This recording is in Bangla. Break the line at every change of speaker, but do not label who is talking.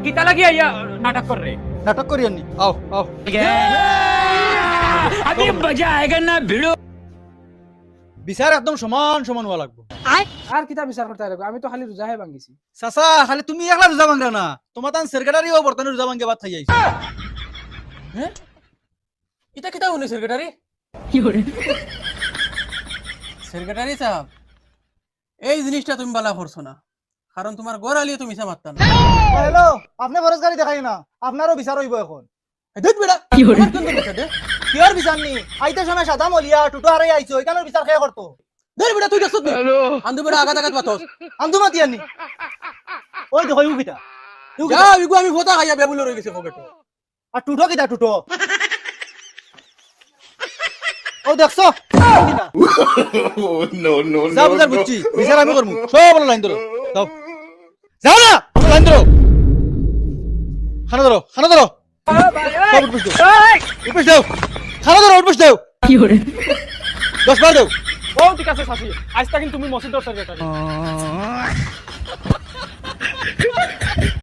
কিতা লাগি আইয়া নাটক কর রে
নাটক করি আনি আও আও
अभी मजा आएगा ना भिड़ो
বিচার একদম সমান সমান হওয়া লাগবে
আর কিতা বিচার করতে লাগবে আমি তো খালি রোজাহে ভাঙিছি
চাচা খালি তুমি একলা রোজা ভাঙরা না তোমার তান সেক্রেটারিও বর্তমানে রোজা ভাঙে ভাত খাই আইছে
হ্যাঁ কিতা কিতা হইছে সেক্রেটারি সেক্রেটারি সাহেব এই জিনিসটা তুমি বালা করছো না কারণ তোমার গোড়ালিয়ে তুমি মিছা মারতা না
হ্যালো আপনি বরজগারি দেখাই না আপনারও বিচার হইব এখন
দেখ বেটা কি হরে
কিয়র বিচার নি আইতে সময় সাদা মলিয়া টুটো হারাই আইছো এখানের বিচার খেয়ে করতো
দেখ বেটা তুই দেখছ আন্দু বেটা আগা আগা বাতস
আন্দু মাতি আনি ওই দেখো ইউ কিটা
যা ইগো আমি ভোতা খাইয়া বেবুল রই গেছে পকেটে
আর টুটো কিটা টুটো ও দেখছো কিটা
no, no,
যা বুঝার বুঝছি বিচার আমি করবো সব লাইন ধরো যাও যাও না লাইন ধরো খানা ধরো খানা ধরো সব উঠবস দাও উঠবস দাও খানা ধরো উঠবস দাও
কি হরে
10 বার দাও
ও ঠিক আছে শাসি আজ তা কিন্তু তুমি মসজিদের সেক্রেটারি